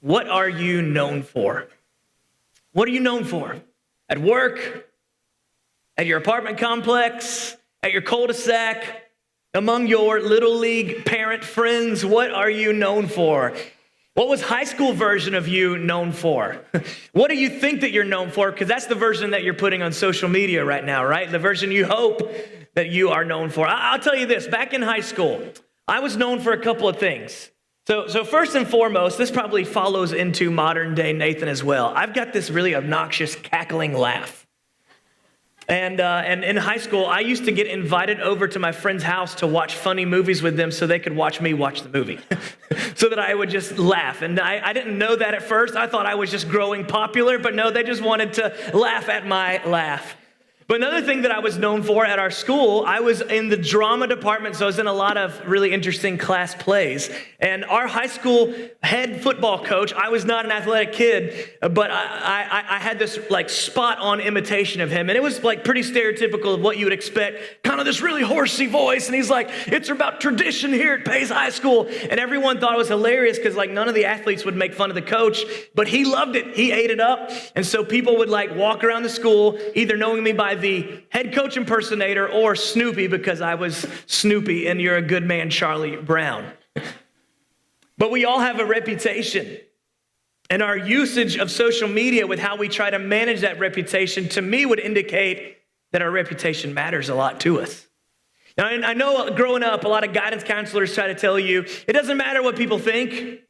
What are you known for? What are you known for? At work, at your apartment complex, at your cul-de-sac, among your little league parent friends, what are you known for? What was high school version of you known for? What do you think that you're known for? Because that's the version that you're putting on social media right now, right? The version you hope that you are known for. I'll tell you this, back in high school, I was known for a couple of things. So first and foremost, this probably follows into modern day Nathan as well. I've got this really obnoxious cackling laugh. And in high school, I used to get invited over to my friend's house to watch funny movies with them so they could watch me watch the movie. So that I would just laugh. And I didn't know that at first. I thought I was just growing popular, but no, they just wanted to laugh at my laugh. But another thing that I was known for at our school, I was in the drama department, so I was in a lot of really interesting class plays. And our high school head football coach, I was not an athletic kid, but I had this like spot on imitation of him. And it was like pretty stereotypical of what you would expect, kind of this really horsey voice. And he's like, it's about tradition here at Pace High School. And everyone thought it was hilarious because like none of the athletes would make fun of the coach, but he loved it. He ate it up. And so people would like walk around the school, either knowing me by the head coach impersonator or Snoopy because I was Snoopy and you're a good man, Charlie Brown. But we all have a reputation, and our usage of social media with how we try to manage that reputation, to me, would indicate that our reputation matters a lot to us. Now, I know growing up, a lot of guidance counselors try to tell you, it doesn't matter what people think,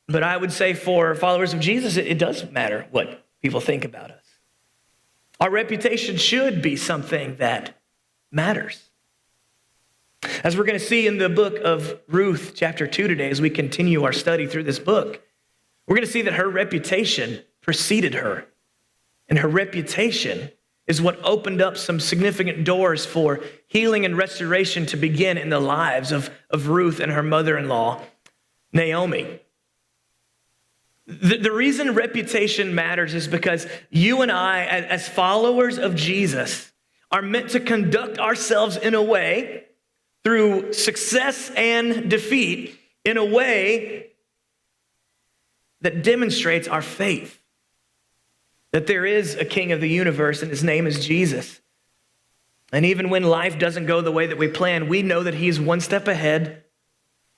but I would say for followers of Jesus, it does matter what people think about us. Our reputation should be something that matters. As we're going to see in the book of Ruth, chapter 2 today, as we continue our study through this book, we're going to see that her reputation preceded her. And her reputation is what opened up some significant doors for healing and restoration to begin in the lives of Ruth and her mother-in-law, Naomi. The reason reputation matters is because you and I, as followers of Jesus, are meant to conduct ourselves in a way, through success and defeat, in a way that demonstrates our faith. That there is a king of the universe and his name is Jesus. And even when life doesn't go the way that we plan, we know that he's one step ahead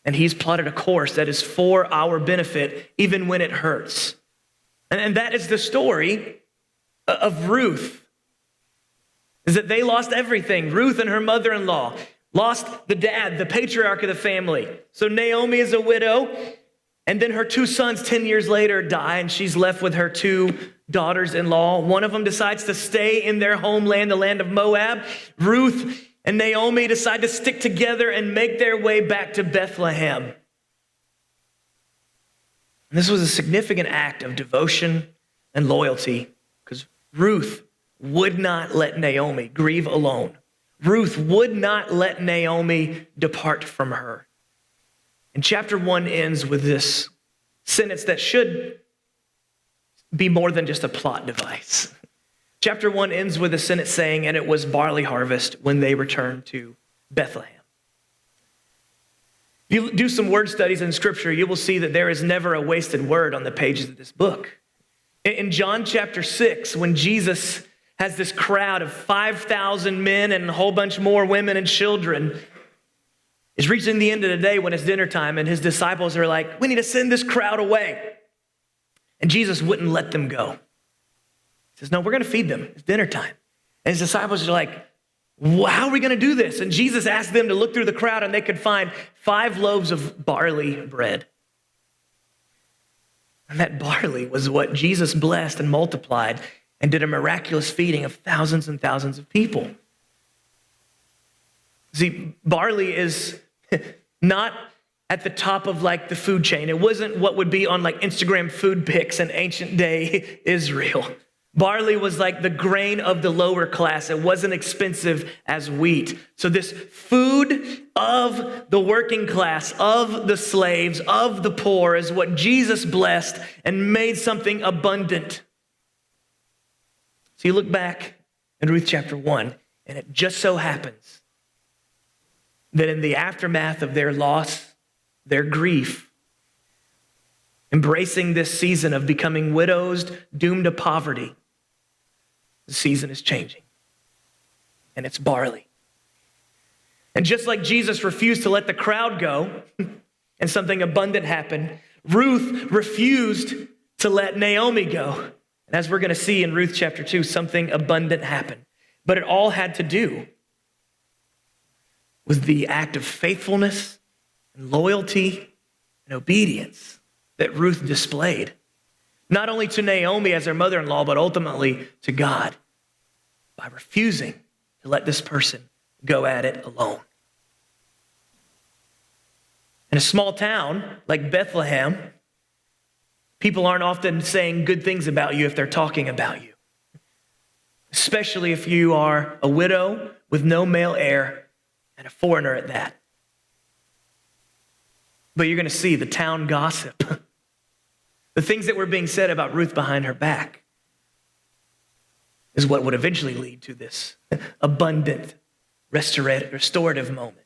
and he's plotted a course that is for our benefit, even when it hurts. And that is the story of Ruth, is that they lost everything. Ruth and her mother-in-law lost the dad, the patriarch of the family. So Naomi is a widow, and then her two sons 10 years later die, and she's left with her two daughters-in-law. One of them decides to stay in their homeland, the land of Moab. Ruth and Naomi decide to stick together and make their way back to Bethlehem. And this was a significant act of devotion and loyalty because Ruth would not let Naomi grieve alone. Ruth would not let Naomi depart from her. And chapter 1 ends with this sentence that should be more than just a plot device. Chapter 1 ends with a sentence saying, and it was barley harvest when they returned to Bethlehem. If you do some word studies in Scripture, you will see that there is never a wasted word on the pages of this book. In John chapter 6, when Jesus has this crowd of 5,000 men and a whole bunch more women and children, it's reaching the end of the day when it's dinner time, and his disciples are like, we need to send this crowd away. And Jesus wouldn't let them go. He says, no, we're going to feed them. It's dinner time. And his disciples are like, how are we going to do this? And Jesus asked them to look through the crowd, and they could find 5 loaves of barley bread. And that barley was what Jesus blessed and multiplied and did a miraculous feeding of thousands and thousands of people. See, barley is not at the top of like the food chain. It wasn't what would be on like Instagram food pics in ancient day Israel. Barley was like the grain of the lower class. It wasn't expensive as wheat. So this food of the working class, of the slaves, of the poor is what Jesus blessed and made something abundant. So you look back in Ruth chapter 1, and it just so happens that in the aftermath of their loss, their grief, embracing this season of becoming widows, doomed to poverty. The season is changing, and it's barley. And just like Jesus refused to let the crowd go and something abundant happened, Ruth refused to let Naomi go. And as we're going to see in Ruth chapter 2, something abundant happened. But it all had to do with the act of faithfulness and loyalty and obedience that Ruth displayed, not only to Naomi as her mother-in-law, but ultimately to God by refusing to let this person go at it alone. In a small town like Bethlehem, people aren't often saying good things about you if they're talking about you, especially if you are a widow with no male heir and a foreigner at that. But you're going to see the town gossip, the things that were being said about Ruth behind her back, is what would eventually lead to this abundant, restorative moment.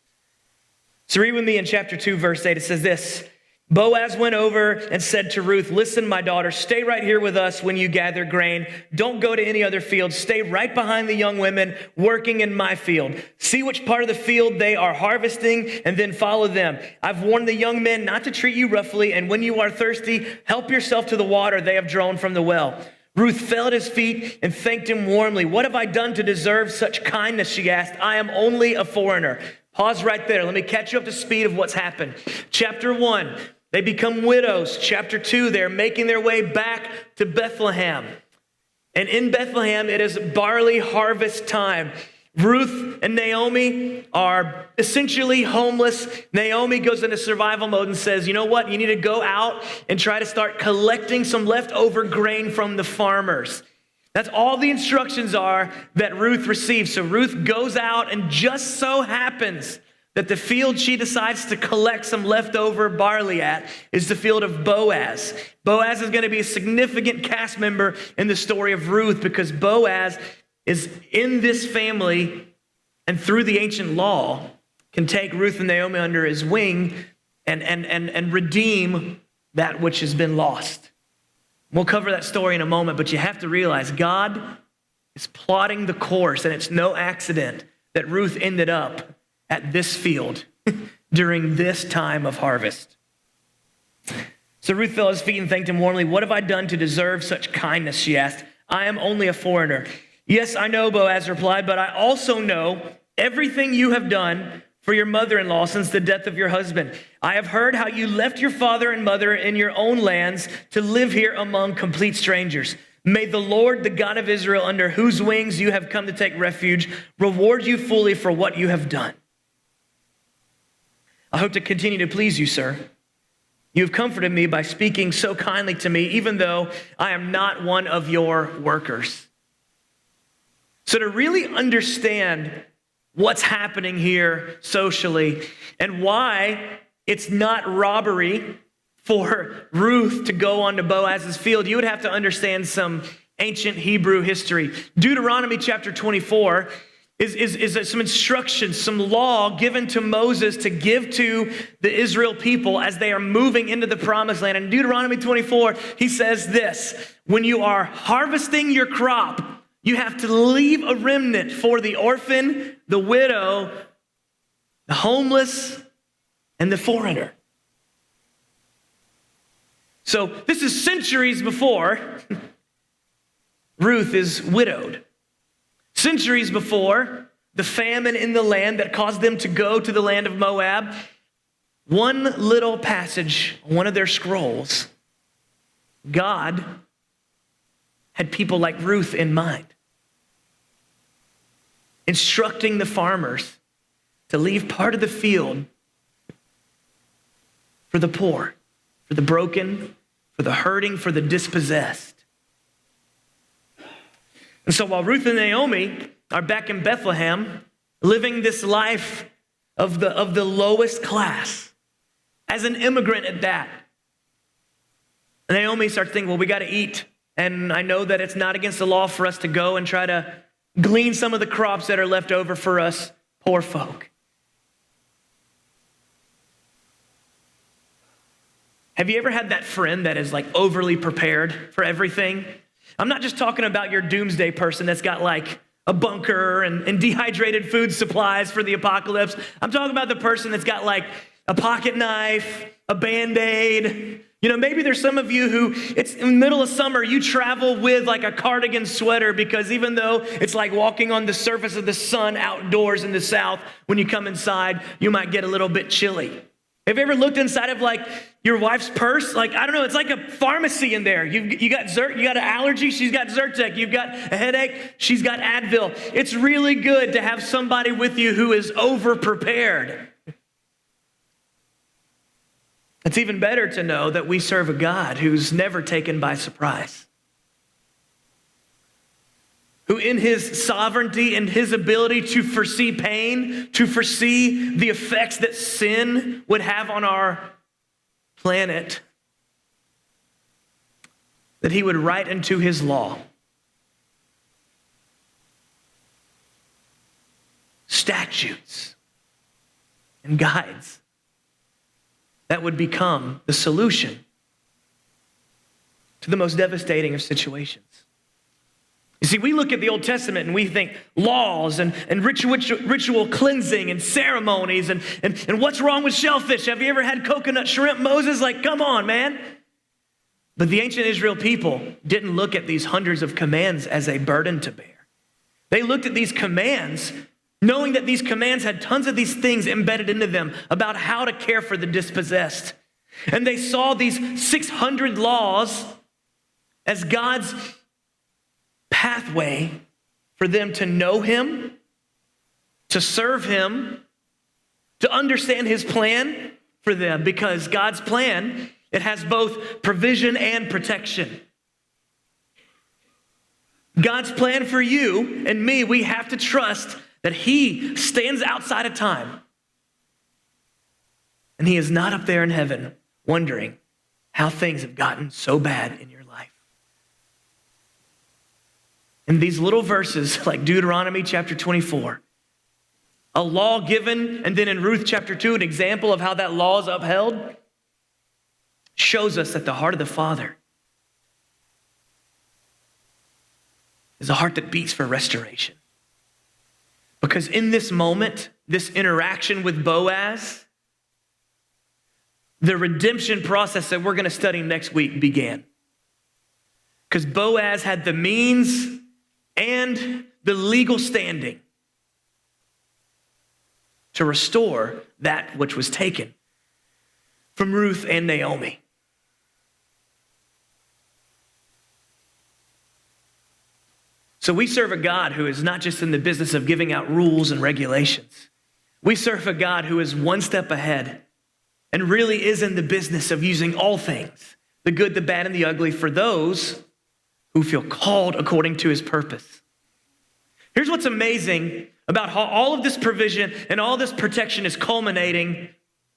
So read with me in chapter 2, verse 8. It says this: Boaz went over and said to Ruth, "Listen, my daughter, stay right here with us when you gather grain. Don't go to any other field. Stay right behind the young women working in my field. See which part of the field they are harvesting and then follow them. I've warned the young men not to treat you roughly, and when you are thirsty, help yourself to the water they have drawn from the well." Ruth fell at his feet and thanked him warmly. "What have I done to deserve such kindness?" she asked. "I am only a foreigner." Pause right there. Let me catch you up to speed of what's happened. Chapter 1, they become widows. Chapter 2, they're making their way back to Bethlehem. And in Bethlehem, it is barley harvest time. Ruth and Naomi are essentially homeless. Naomi goes into survival mode and says, you know what? You need to go out and try to start collecting some leftover grain from the farmers. That's all the instructions are that Ruth receives. So Ruth goes out, and just so happens that the field she decides to collect some leftover barley at is the field of Boaz. Boaz is going to be a significant cast member in the story of Ruth, because Boaz is in this family, and through the ancient law can take Ruth and Naomi under his wing and redeem that which has been lost. We'll cover that story in a moment, but you have to realize God is plotting the course, and it's no accident that Ruth ended up at this field during this time of harvest. So Ruth fell at his feet and thanked him warmly. "What have I done to deserve such kindness?" she asked. "I am only a foreigner." "Yes, I know," Boaz replied, "but I also know everything you have done for your mother-in-law since the death of your husband. I have heard how you left your father and mother in your own lands to live here among complete strangers. May the Lord, the God of Israel, under whose wings you have come to take refuge, reward you fully for what you have done. I hope to continue to please you, sir. You have comforted me by speaking so kindly to me, even though I am not one of your workers." So to really understand what's happening here socially and why it's not robbery for Ruth to go onto Boaz's field, you would have to understand some ancient Hebrew history. Deuteronomy chapter 24 is some instructions, some law given to Moses to give to the Israel people as they are moving into the promised land. In Deuteronomy 24, he says this: when you are harvesting your crop, you have to leave a remnant for the orphan, the widow, the homeless, and the foreigner. So this is centuries before Ruth is widowed. Centuries before the famine in the land that caused them to go to the land of Moab. One little passage, one of their scrolls, God had people like Ruth in mind, instructing the farmers to leave part of the field for the poor, for the broken, for the hurting, for the dispossessed. And so while Ruth and Naomi are back in Bethlehem, living this life of the lowest class, as an immigrant at that, Naomi starts thinking, well, we got to eat. And I know that it's not against the law for us to go and try to glean some of the crops that are left over for us poor folk. Have you ever had that friend that is like overly prepared for everything? I'm not just talking about your doomsday person that's got like a bunker and dehydrated food supplies for the apocalypse. I'm talking about the person that's got like a pocket knife, a Band-Aid. You know, maybe there's some of you who it's in the middle of summer, you travel with like a cardigan sweater because even though it's like walking on the surface of the sun outdoors in the South, when you come inside, you might get a little bit chilly. Have you ever looked inside of like your wife's purse? Like, I don't know, it's like a pharmacy in there. You got you got an allergy, she's got Zyrtec. You've got a headache, she's got Advil. It's really good to have somebody with you who is over-prepared. It's even better to know that we serve a God who's never taken by surprise, who in his sovereignty and his ability to foresee pain, to foresee the effects that sin would have on our planet, that he would write into his law statutes and guides that would become the solution to the most devastating of situations. You see, we look at the Old Testament and we think laws and ritual cleansing and ceremonies and what's wrong with shellfish? Have you ever had coconut shrimp, Moses? Like, come on, man. But the ancient Israel people didn't look at these hundreds of commands as a burden to bear. They looked at these commands knowing that these commands had tons of these things embedded into them about how to care for the dispossessed. And they saw these 600 laws as God's pathway for them to know him, to serve him, to understand his plan for them, because God's plan, it has both provision and protection. God's plan for you and me, we have to trust that he stands outside of time. And he is not up there in heaven wondering how things have gotten so bad in your life. In these little verses, like Deuteronomy chapter 24, a law given, and then in Ruth chapter 2, an example of how that law is upheld, shows us that the heart of the Father is a heart that beats for restoration. Because in this moment, this interaction with Boaz, the redemption process that we're going to study next week began. Because Boaz had the means and the legal standing to restore that which was taken from Ruth and Naomi. So we serve a God who is not just in the business of giving out rules and regulations. We serve a God who is one step ahead and really is in the business of using all things, the good, the bad, and the ugly, for those who feel called according to his purpose. Here's what's amazing about how all of this provision and all this protection is culminating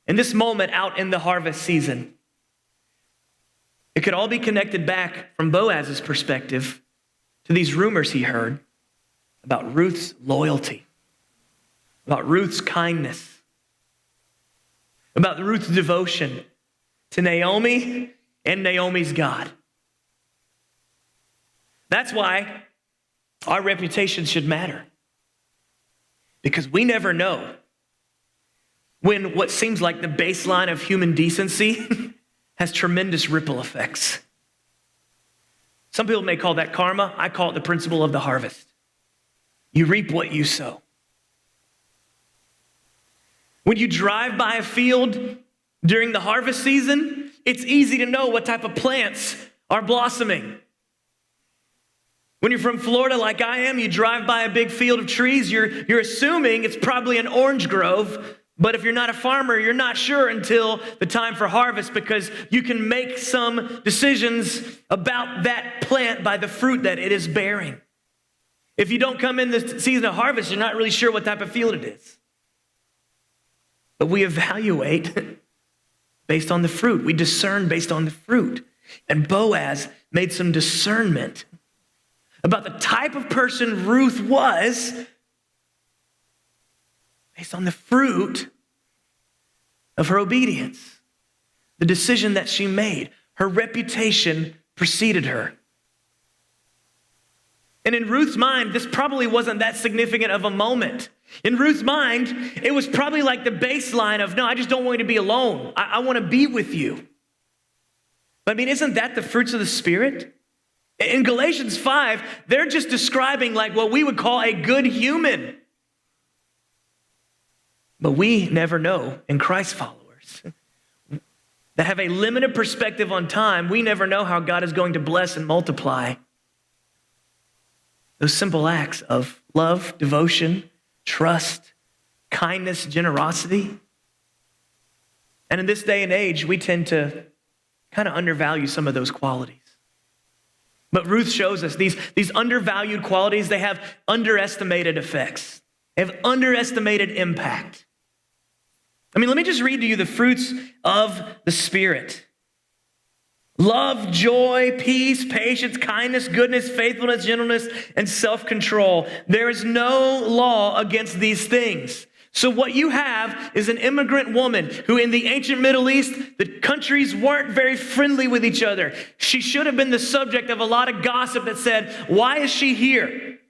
in this moment out in the harvest season. It could all be connected back from Boaz's perspective to these rumors he heard about Ruth's loyalty, about Ruth's kindness, about Ruth's devotion to Naomi and Naomi's God. That's why our reputation should matter. Because we never know when what seems like the baseline of human decency has tremendous ripple effects. Some people may call that karma. I call it the principle of the harvest. You reap what you sow. When you drive by a field during the harvest season, it's easy to know what type of plants are blossoming. When you're from Florida like I am, you drive by a big field of trees, you're assuming it's probably an orange grove, but if you're not a farmer, you're not sure until the time for harvest, because you can make some decisions about that plant by the fruit that it is bearing. If you don't come in the season of harvest, you're not really sure what type of field it is. But we evaluate based on the fruit. We discern based on the fruit. And Boaz made some discernment about the type of person Ruth was based on the fruit of her obedience. the decision that she made. Her reputation preceded her. And in Ruth's mind, this probably wasn't that significant of a moment. In Ruth's mind, it was probably like the baseline of, no, I just don't want you to be alone. I want to be with you. But I mean, isn't that the fruits of the Spirit? In Galatians 5, they're just describing like what we would call a good human. But we never know in Christ followers that have a limited perspective on time. We never know how God is going to bless and multiply those simple acts of love, devotion, trust, kindness, generosity. And in this day and age, we tend to kind of undervalue some of those qualities. But Ruth shows us these undervalued qualities, they have underestimated effects. They have underestimated impact. I mean, let me just read to you the fruits of the Spirit. Love, joy, peace, patience, kindness, goodness, faithfulness, gentleness, and self-control. There is no law against these things. So what you have is an immigrant woman who in the ancient Middle East, the countries weren't very friendly with each other. She should have been the subject of a lot of gossip that said, why is she here?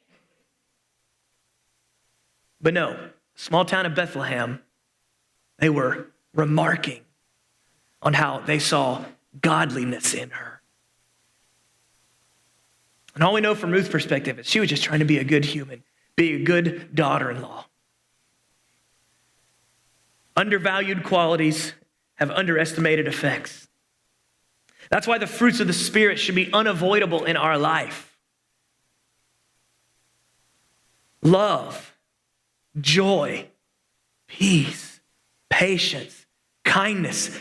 But no, small town of Bethlehem, they were remarking on how they saw godliness in her. And all we know from Ruth's perspective is she was just trying to be a good human, be a good daughter-in-law. Undervalued qualities have underestimated effects. That's why the fruits of the Spirit should be unavoidable in our life. Love, joy, peace, patience, kindness.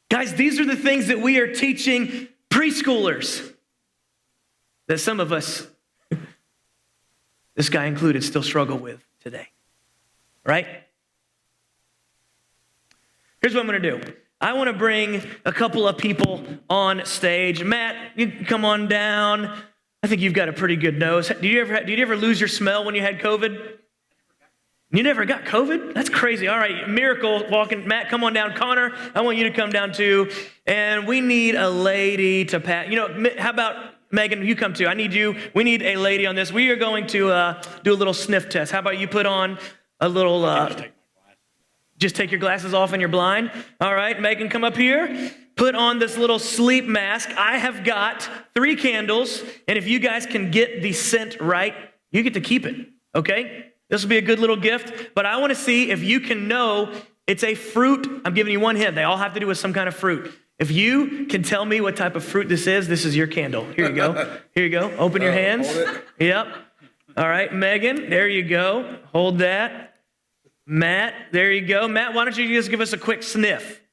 Guys, these are the things that we are teaching preschoolers that some of us, this guy included, still struggle with today, right? Here's what I'm going to do. I want to bring a couple of people on stage. Matt, you can come on down. I think you've got a pretty good nose. Did you ever lose your smell when you had COVID? You never got COVID? That's crazy. All right, miracle walking. Matt, come on down. Connor, I want you to come down too. And we need a lady to pat. You know, how about Megan, you come too. I need you. We need a lady on this. We are going to do a little sniff test. How about you put on a little... Just take your glasses off and you're blind. All right, Megan, come up here. Put on this little sleep mask. I have got 3 candles, and if you guys can get the scent right, you get to keep it, okay? This will be a good little gift, but I want to see if you can know it's a fruit. I'm giving you one hint. They all have to do with some kind of fruit. If you can tell me what type of fruit this is your candle. Here you go. Here you go. Open your hands. Hold it. Yep. All right, Megan, there you go. Hold that. Matt, there you go. Matt, why don't you just give us a quick sniff?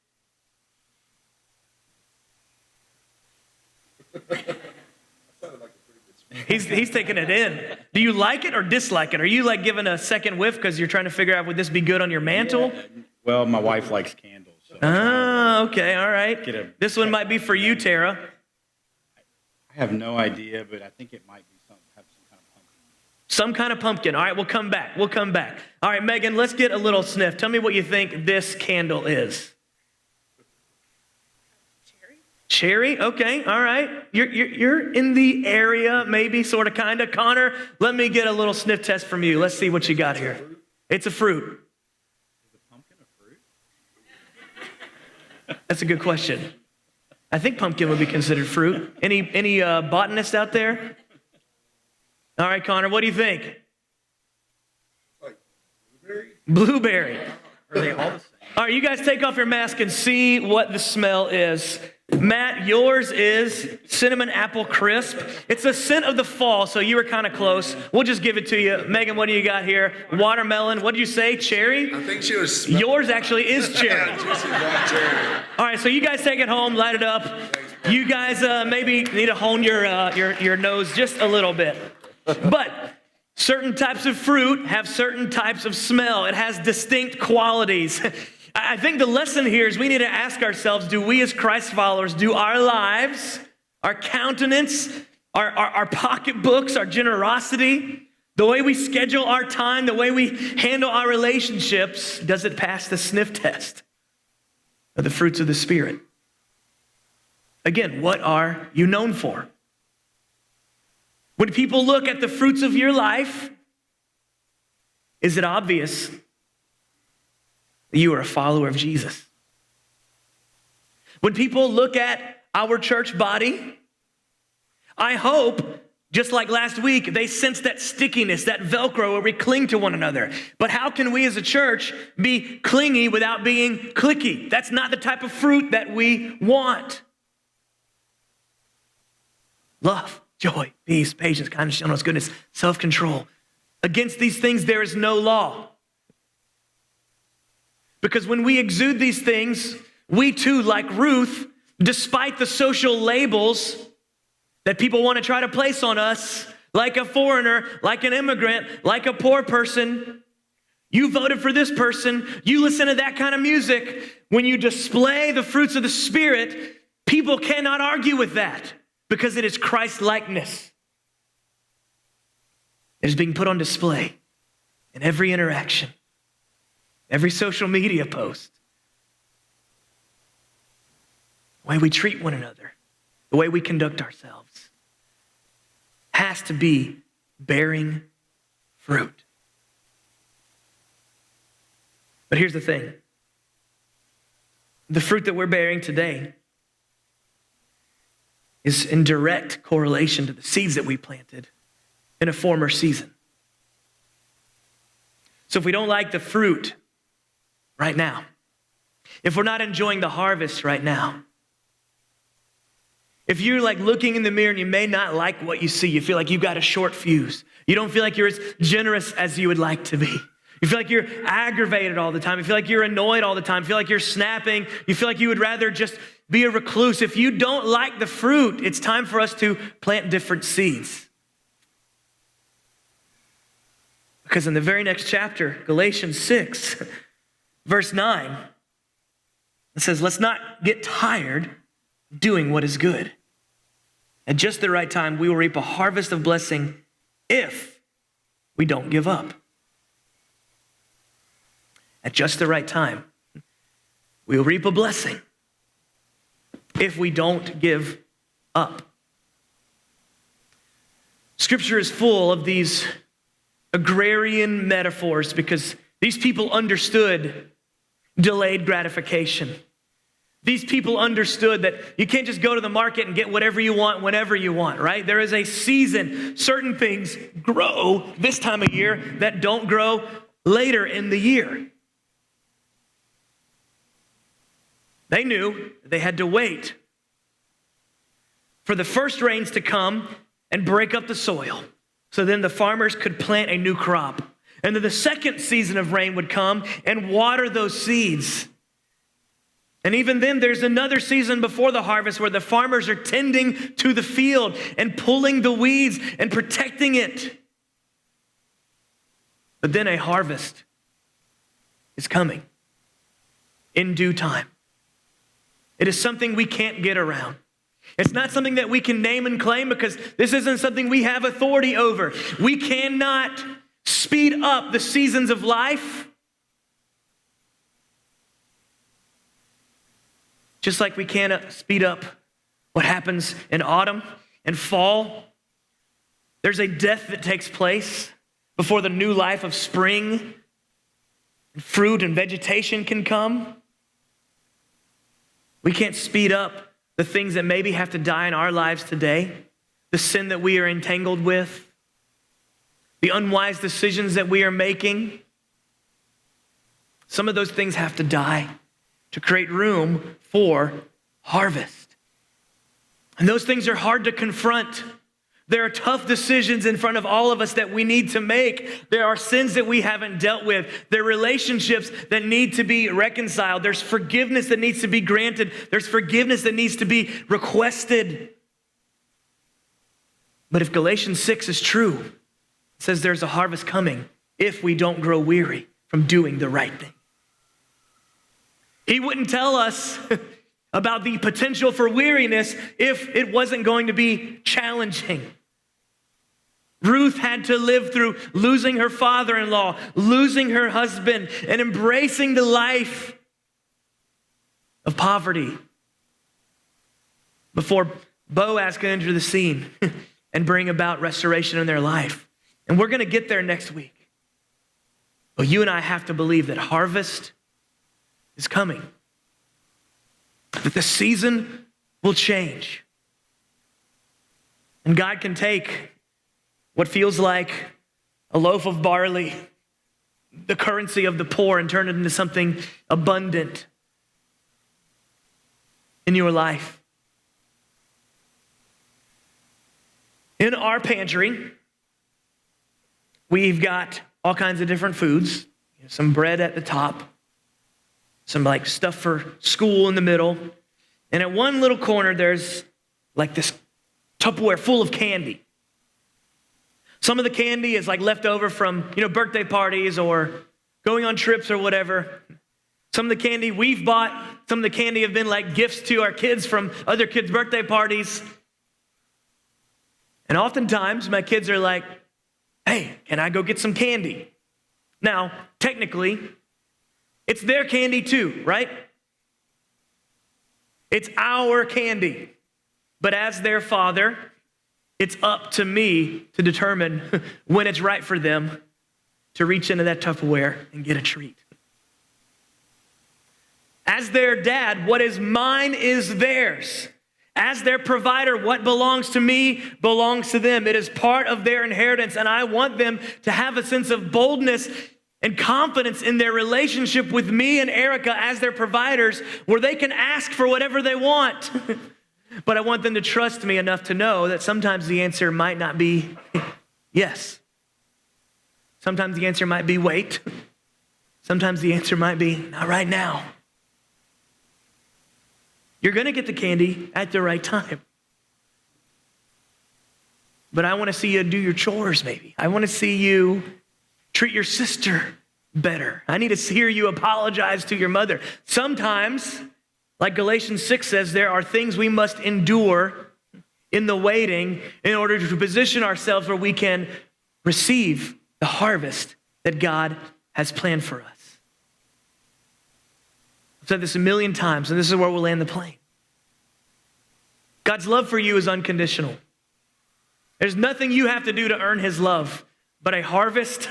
He's taking it in. Do you like it or dislike it? Are you like giving a second whiff because you're trying to figure out would this be good on your mantle? Yeah. Well, my wife likes candles. So okay, all right. This one might be for you, Tara. I have no idea, but I think it might be have some kind of pumpkin. Some kind of pumpkin. All right, we'll come back. We'll come back. All right, Megan, let's get a little sniff. Tell me what you think this candle is. Cherry? Okay, all right. You're in the area, maybe, sort of, kind of. Connor, let me get a little sniff test from you. Let's see what you got here. It's a fruit. Is a pumpkin a fruit? That's a good question. I think pumpkin would be considered fruit. Any botanists out there? All right, Connor, what do you think? Like blueberry? Blueberry. Are they all the same? All right, you guys take off your mask and see what the smell is. Matt, yours is cinnamon apple crisp. It's a scent of the fall, so you were kind of close. We'll just give it to you. Megan, what do you got here? Watermelon. What did you say? Cherry? I think she was. Yours actually is cherry. Juicy black cherry. All right, so you guys take it home, light it up. You guys maybe need to hone your nose just a little bit. But certain types of fruit have certain types of smell. It has distinct qualities. I think the lesson here is we need to ask ourselves, do we as Christ followers, do our lives, our countenance, our pocketbooks, our generosity, the way we schedule our time, the way we handle our relationships, does it pass the sniff test of the fruits of the Spirit? Again, what are you known for? When people look at the fruits of your life, is it obvious that you are a follower of Jesus? When people look at our church body, I hope, just like last week, they sense that stickiness, that Velcro where we cling to one another. But how can we as a church be clingy without being cliquey? That's not the type of fruit that we want. Love, joy, peace, patience, kindness, gentleness, goodness, self-control. Against these things, there is no law. Because when we exude these things, we too, like Ruth, despite the social labels that people want to try to place on us, like a foreigner, like an immigrant, like a poor person, you voted for this person, you listen to that kind of music. When you display the fruits of the Spirit, people cannot argue with that because it is Christ-likeness. It is being put on display in every interaction, every social media post, the way we treat one another, the way we conduct ourselves, has to be bearing fruit. But here's the thing. The fruit that we're bearing today is in direct correlation to the seeds that we planted in a former season. So if we don't like the fruit right now, if we're not enjoying the harvest right now, if you're like looking in the mirror and you may not like what you see, you feel like you've got a short fuse, you don't feel like you're as generous as you would like to be, you feel like you're aggravated all the time, you feel like you're annoyed all the time, you feel like you're snapping, you feel like you would rather just be a recluse. If you don't like the fruit, it's time for us to plant different seeds. Because in the very next chapter, Galatians 6, verse 9, it says, let's not get tired of doing what is good. At just the right time, we will reap a harvest of blessing if we don't give up. At just the right time, we will reap a blessing if we don't give up. Scripture is full of these agrarian metaphors because these people understood delayed gratification. These people understood that you can't just go to the market and get whatever you want whenever you want, right? There is a season. Certain things grow this time of year that don't grow later in the year. They knew they had to wait for the first rains to come and break up the soil, so then the farmers could plant a new crop. And then the second season of rain would come and water those seeds. And even then, there's another season before the harvest where the farmers are tending to the field and pulling the weeds and protecting it. But then a harvest is coming in due time. It is something we can't get around. It's not something that we can name and claim because this isn't something we have authority over. We cannot speed up the seasons of life. Just like we can't speed up what happens in autumn and fall. There's a death that takes place before the new life of spring and fruit and vegetation can come. We can't speed up the things that maybe have to die in our lives today, the sin that we are entangled with, the unwise decisions that we are making. Some of those things have to die to create room for harvest. And those things are hard to confront. There are tough decisions in front of all of us that we need to make. There are sins that we haven't dealt with. There are relationships that need to be reconciled. There's forgiveness that needs to be granted. There's forgiveness that needs to be requested. But if Galatians 6 is true, it says there's a harvest coming if we don't grow weary from doing the right thing. He wouldn't tell us about the potential for weariness if it wasn't going to be challenging. Ruth had to live through losing her father-in-law, losing her husband, and embracing the life of poverty. before Boaz can enter the scene and bring about restoration in their life. And we're going to get there next week. But you and I have to believe that harvest is coming, that the season will change. And God can take what feels like a loaf of barley, the currency of the poor, and turn it into something abundant in your life. In our pantry, we've got all kinds of different foods, some bread at the top, some like stuff for school in the middle. And at one little corner, there's like this Tupperware full of candy. Some of the candy is like left over from, birthday parties or going on trips or whatever. Some of the candy we've bought, some of the candy have been like gifts to our kids from other kids' birthday parties. And oftentimes my kids are like, hey, can I go get some candy? Now, technically, it's their candy too, right? It's our candy. But as their father, it's up to me to determine when it's right for them to reach into that Tupperware and get a treat. As their dad, what is mine is theirs. As their provider, what belongs to me belongs to them. It is part of their inheritance, and I want them to have a sense of boldness and confidence in their relationship with me and Erica as their providers, where they can ask for whatever they want. But I want them to trust me enough to know that sometimes the answer might not be yes. Sometimes the answer might be wait. Sometimes the answer might be not right now. You're going to get the candy at the right time. But I want to see you do your chores maybe. I want to see you treat your sister better. I need to hear you apologize to your mother. Sometimes, like Galatians 6 says, there are things we must endure in the waiting in order to position ourselves where we can receive the harvest that God has planned for us. I've said this a million times, and this is where we'll land the plane. God's love for you is unconditional. There's nothing you have to do to earn his love, but a harvest,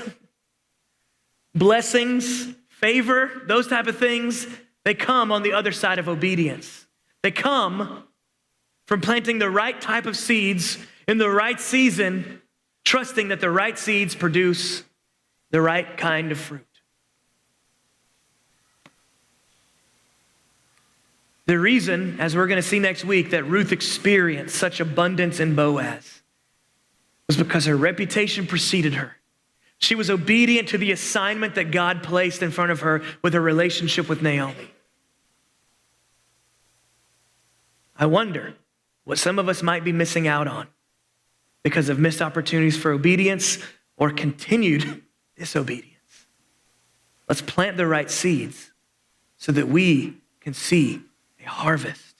blessings, favor, those type of things, they come on the other side of obedience. They come from planting the right type of seeds in the right season, trusting that the right seeds produce the right kind of fruit. The reason, as we're going to see next week, that Ruth experienced such abundance in Boaz was because her reputation preceded her. She was obedient to the assignment that God placed in front of her with her relationship with Naomi. I wonder what some of us might be missing out on because of missed opportunities for obedience or continued disobedience. Let's plant the right seeds so that we can see a harvest.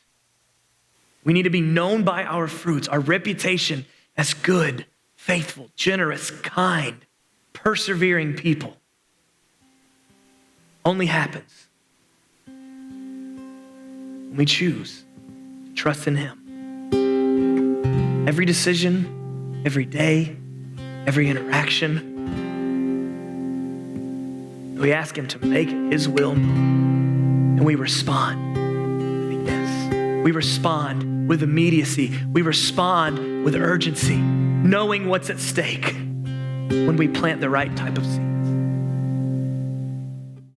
We need to be known by our fruits, our reputation as good, faithful, generous, kind, persevering people. Only happens when we choose to trust in him. Every decision, every day, every interaction, we ask him to make his will known, and we respond. We respond with immediacy. We respond with urgency, knowing what's at stake when we plant the right type of seed.